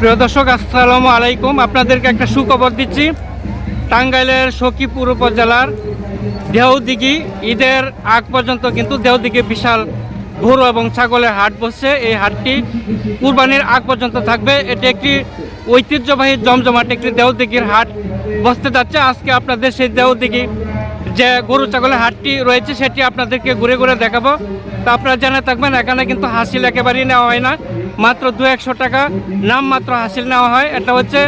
প্রিয় দর্শক, আসসালামু আলাইকুম। আপনাদেরকে একটা সুখবর দিচ্ছি। টাঙ্গাইলের সখীপুর উপজেলার দেওদিঘি ঈদের আগ পর্যন্ত কিন্তু দেওদিঘি বিশাল গরু এবং ছাগলের হাট বসছে। এই হাটটি কুরবানির আগ পর্যন্ত থাকবে। এটি একটি ঐতিহ্যবাহী জমজমাট একটি দেওদিঘির হাট বসতে যাচ্ছে। আজকে আপনাদের সেই দেওদিঘি যে গরু ছাগলের হাটটি রয়েছে সেটি আপনাদেরকে ঘুরে ঘুরে দেখাবো। তো আপনারা জেনে থাকবেন, এখানে কিন্তু হাসিল একেবারেই নেওয়া হয় না, মাত্র 200 টাকা নাম মাত্র হাসিল নেওয়া হয়। এটা হচ্ছে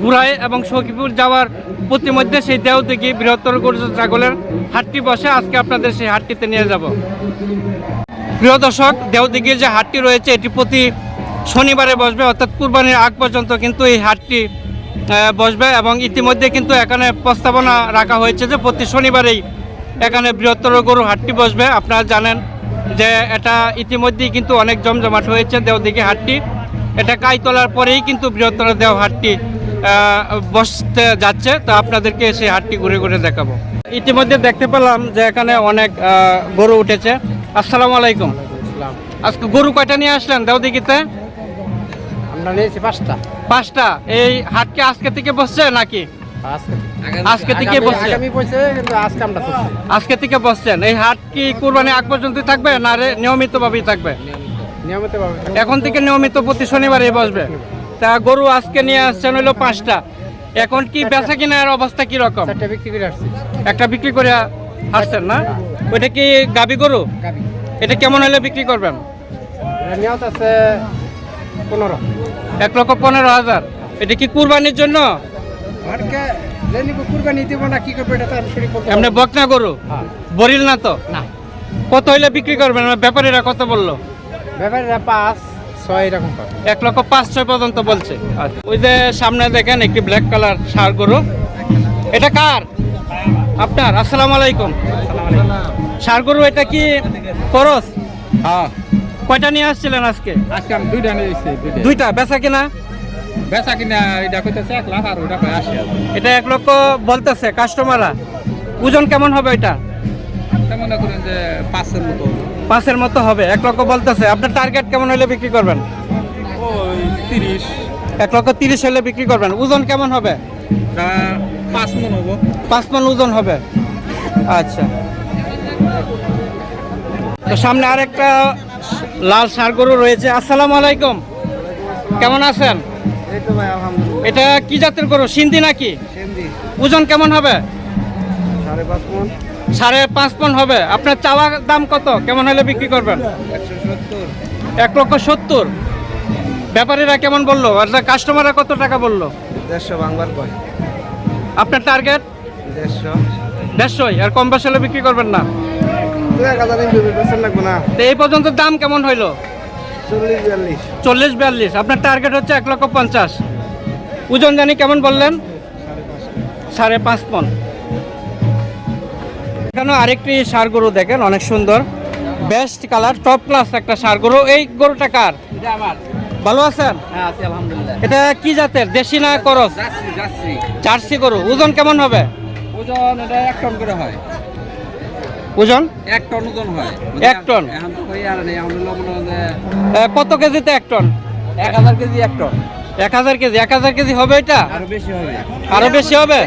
ঘুরাই এবং সখীপুর যাওয়ার প্রতিমধ্যে সেই দেওদিঘি বৃহত্তর গরু ছাগলের হাটটি বসে। আজকে আপনাদের সেই হাটটিতে নিয়ে যাব। প্রিয় দর্শক, দেওদিঘির যে হাটটি রয়েছে এটি প্রতি শনিবারে বসবে, অর্থাৎ কুরবানির আগ পর্যন্ত কিন্তু এই হাটটি বসবে এবং ইতিমধ্যে কিন্তু এখানে প্রস্তাবনা রাখা হয়েছে যে প্রতি শনিবারেই এখানে বৃহত্তর গরু হাটটি বসবে। আপনারা জানেন যে এটা ইতিমধ্যেই কিন্তু অনেক জমজমাট হয়েছে দেওদিঘি হাটটি। এটা কাইতলার পরেই কিন্তু বৃহত্তর দেও হাটটি বসতে যাচ্ছে। তো আপনাদেরকে সেই হাটটি ঘুরে ঘুরে দেখাবো। ইতিমধ্যে দেখতে পেলাম যে এখানে অনেক গরু উঠেছে। আসসালামু আলাইকুম। আজকে গরু কয়টা নিয়ে আসলেন দেওদিঘিতে? আমরা নিয়েছি পাঁচটা। এই হাট কি আজকে থেকে বসছে নাকি? আজকে থেকে বসছে। আজকে থেকে বসছেন। এই হাট কি কুরবানি আগ পর্যন্ত থাকবে না নিয়মিত ভাবেই থাকবে? নিয়মিত ভাবে এখন থেকে নিয়মিত প্রতি শনিবারে বসবে। তা গরু আজকে নিয়ে আসছেন হলো 5টা। এখন কি বেচা কিনার অবস্থা কি রকম? একটা বিক্রি করে আসছি। একটা বিক্রি করে আসছেন না? ওইটা কি গাবি গরু? এটা কেমন হলে বিক্রি করবেন? নিয়ত আছে 15। 1,15,000। এটা কি কুরবানির জন্য? কুরবানি দিব না কি করবো এটা তো সঠিক বলতে এমনি বকনা গরু, বরিল না তো? না। কত হইলে বিক্রি করবেন? ব্যাপারীরা কত বললো? ব্যাপারীরা 5-6 এরকম করে। 1,05,600 পর্যন্ত বলছে। ওই যে সামনে দেখেন একটি ব্ল্যাক কালার ষাঁড় গরু। এটা কার? আপনার? আসসালামু আলাইকুম। ষাঁড় গরু এটা কি খরচ? হ্যাঁ। কয়টা নিয়ে আসছিলেন আজকে? আজকে আমি 2টা নিয়েছি। দুইটা। বেচা কিনা? বেচা কিনা এটা কইতাছে 1 লাখ আর ওটা কয় 80,000। এটা 1 লক্ষ বলতেছে কাস্টমাররা। ওজন কেমন হবে এটা? মনে করেন যে 5-এর মতো। 5-এর মতো হবে। 1 লক্ষ বলতেছে। আপনার টার্গেট কেমন হলে বিক্রি করবেন? ওই 30। 1,30,000 হলে বিক্রি করবেন। ওজন কেমন হবে? 5 মণ হবে। 5 মণ ওজন হবে। আচ্ছা। তো সামনে আরেকটা লাল ষাঁড় গরু রয়েছে। আসসালামু আলাইকুম। কেমন আছেন? এই তো ভাই আলহামদুলিল্লাহ। এটা কি জাতের গরু? সিন্ধি নাকি? সেমদি। ওজন কেমন হবে? 5.5 মণ। 5.5 মণ হবে। আপনার চাওয়া দাম কত? কেমন হলে বিক্রি করবেন? 170। 1,70,000। ব্যাপারীরা কেমন বললো? আর কাস্টমাররা কত টাকা বললো? 150 বাংবার কয়। আপনার টার্গেট? 150 আর কম বেশি হলে বিক্রি করবেন না? 1000 বেচন লাগবে না। তো এই পর্যন্ত দাম কেমন হইলো? 40-42। 40-42। আপনার টার্গেট হচ্ছে 1,50,000। ওজন জানি কেমন বললেন? 5.5 মণ। এখানে আরেকটি ষাঁড় গরু দেখেন, অনেক সুন্দর, বেস্ট কালার, টপ ক্লাস একটা ষাঁড় গরু। এই গরুটা কার? এটা আমার। ভালো আছেন? হ্যাঁ আছি আলহামদুলিল্লাহ। এটা কি জাতের? দেশি না করস? যাচ্ছি। জার্সি গরু। ওজন কেমন হবে? ওজন এটা 1 টন করে হয়। ওজন 1 টন ওজন হয়। 1 টন। এখন তো কই আর নেই, এখন মনে হয় যে কত কেজিতে 1 ton? 1000 KG 1 ton. 1000 KG. 1000 KG হবে এটা? আরো বেশি হবে। আরো বেশি হবে?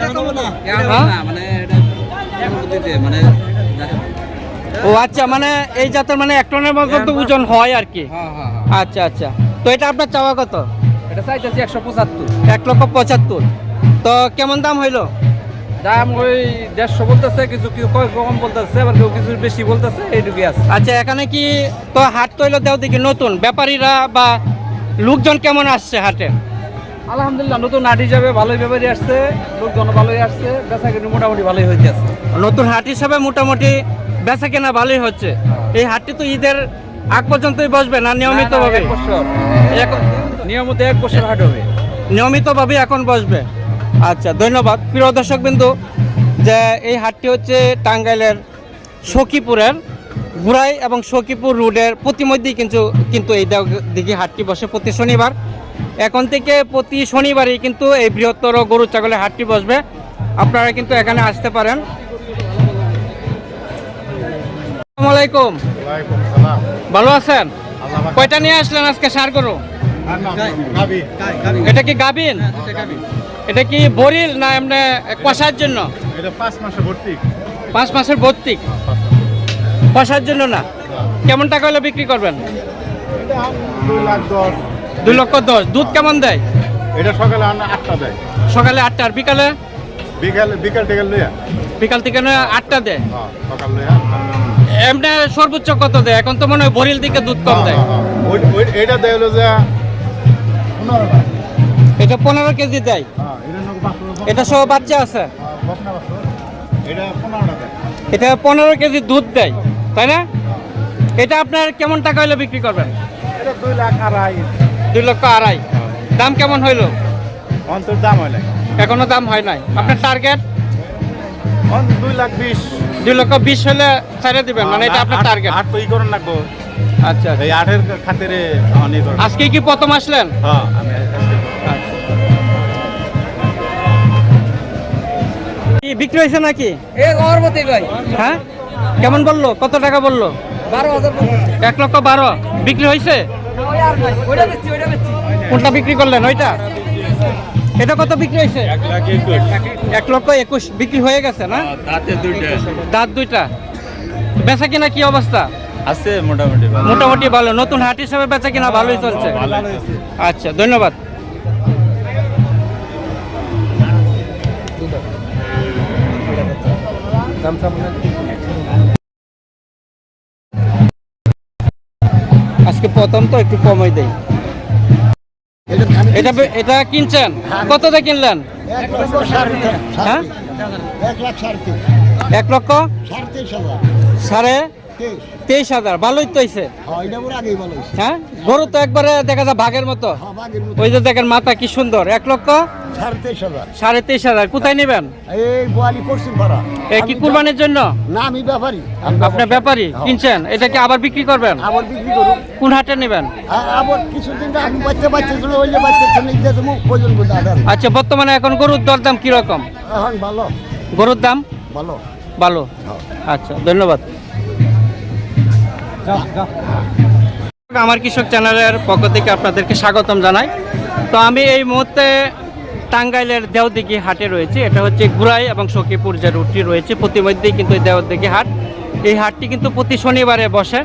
হ্যাঁ? না মানে এটা পদ্ধতিতে মানে ও আচ্ছা, মানে এই জাতের মানে 1 টনের মতো তো ওজন হয় আর কি। হ্যাঁ। আচ্ছা আচ্ছা। তো এটা আপনার চাওয়া কত? এটা চাইতেছি 175। 1,75,000। তো কেমন দাম হইলো? দাম ওই 150 বলতেছে, কিছু কম বলতেছে, আবার কেউ কিছু বেশি বলতেছে, এইটুকুই আছে। আচ্ছা, এখানে কি তো হাট তৈল দেও দেখি নতুন ব্যাপারীরা বা লোকজন কেমন আসছে হাটে? আলহামদুলিল্লাহ নতুন হাট হিসাবে ভালোই ব্যাপারই আসছে, লোকজন ভালোই আসছে, বেচা কিনে মোটামুটি ভালোই হইতে আছে। নতুন হাট হিসাবে মোটামুটি বেচা কেনা ভালোই হচ্ছে। এই হাটটি তো ঈদের আগ পর্যন্তই বসবে না নিয়মিত ভাবে? নিয়মিত 1 বছর হাট হবে। নিয়মিত ভাবে এখন বসবে। আচ্ছা, ধন্যবাদ। প্রিয় দর্শক বিন্দু, যে এই হাটটি হচ্ছে টাঙ্গাইলের সখীপুরের ঘুরাই এবং সখীপুর রোডের প্রতিমধ্যেই কিন্তু এই দেওদিঘি হাটটি বসে প্রতি শনিবার। এখন থেকে প্রতি শনিবারই কিন্তু এই বৃহত্তর গরু ছাগলের হাটটি বসবে। আপনারা কিন্তু এখানে আসতে পারেন। আসসালামু আলাইকুম। ভালো আছেন? কয়টা নিয়ে আসলেন আজকে ষাঁড় গরু? এটা কি গাবিন? এটা কি বরিল না এমনি কষার জন্য? এটা 5 মাসে ভর্তি। 5 মাসের ভর্তি, কষার জন্য না। কেমন টাকা হলে বিক্রি করবেন? এটা 2,10,000। 2,10,000। দুধ কেমন দেয়? এটা সকালে 8টা দেয়। সকালে 8টা, আর বিকালে? বিকাল টেকাল লইয়া। বিকাল থেকে 8টা দেয়। হ্যাঁ, সকাল লইয়া। এমনি সর্বোচ্চ কত দেয়? এখন তো মনে হয় বরিল দিকে দুধ কম দেয়। এটা দেয় হলো যে 15 টাকা। এটা 15 কেজি দেয়। হ্যাঁ, এটা নক বাছুর। এটা সহ বাচ্চা আছে। বকনা বাছুর। এটা 15 টাকা। এটা 15 কেজি দুধ দেয়, তাই না? এটা আপনার কেমন টাকা হলে বিক্রি করবেন? এটা 2,02,500। 2,02,500। দাম কেমন হইলো? অন্তর দাম হয় না। এখনো দাম হয় নাই। আপনার টার্গেট? 2,20,000। 2,20,000 হলে ছেড়ে দিবেন, মানে এটা আপনার টার্গেট? 8 তো ই করন লাগবো। আচ্ছা, এই 8-এর খাতিরে অনেক করব। আজকে কি প্রথম আসলেন? হ্যাঁ, আমি কি বিক্রি হয়েছে নাকি? এ গর্ভবতী ভাই হ্যাঁ, কেমন বললো? কত টাকা বললো? 12,000 1,12,000 বিক্রি হয়েছে। ওইটা বেচছি কোনটা বিক্রি করলেন? ওইটা? এটা কত বিক্রি হয়েছে? 1,21,000 বিক্রি হয়ে গেছে না? দাঁত দুইটা। বেচা কিনা কি অবস্থা? আছে মোটামুটি ভালো। মোটামুটি ভালো। নতুন হাট হিসাবে বেচা কিনা ভালোই চলছে। আচ্ছা, ধন্যবাদ। আজকে প্রথম তো একটু কমই দেই। এটা এটা কিনছেন? কত দিয়ে কিনলেন? হ্যাঁ, 1,23,500। ভালোই তো হয়েছে। হ্যাঁ, গরু তো একবারে দেখা যায় ভাগের মতো। ওই যে দেখেন মাথা কি সুন্দর। 1,23,500। কোথায় নেবেন? এ কি কুরবানির জন্য? না, আমি ব্যাপারী। আপনার ব্যাপারী কিনছেন? এটা কি আবার বিক্রি করবেন? আবার বিক্রি করুন। কোন হাটে নেবেন? আবার কিছুদিন আমি বাচ্চা ছিল, ওই যে বাচ্চা ছিল পর্যন্ত দাদা। আচ্ছা, বর্তমানে এখন গরুর দরদাম কিরকম? এখন ভালো গরুর দাম ভালো। ভালো। আচ্ছা, ধন্যবাদ। আমার কৃষক চ্যানেলের পক্ষ থেকে আপনাদেরকে স্বাগতম জানাই। তো আমি এই মুহূর্তে টাঙ্গাইলের দেওদিঘি হাটে রয়েছে। এটা হচ্ছে গুড়াই এবং সখীপুর যে রুটটি রয়েছে প্রতিমধ্যেই কিন্তু এই দেওদিঘি হাট। এই হাটটি কিন্তু প্রতি শনিবারে বসে।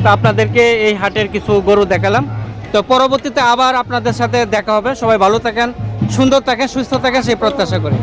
তো আপনাদেরকে এই হাটের কিছু গরু দেখালাম। তো পরবর্তীতে আবার আপনাদের সাথে দেখা হবে। সবাই ভালো থাকেন, সুন্দর থাকেন, সুস্থ থাকেন, সেই প্রত্যাশা করি।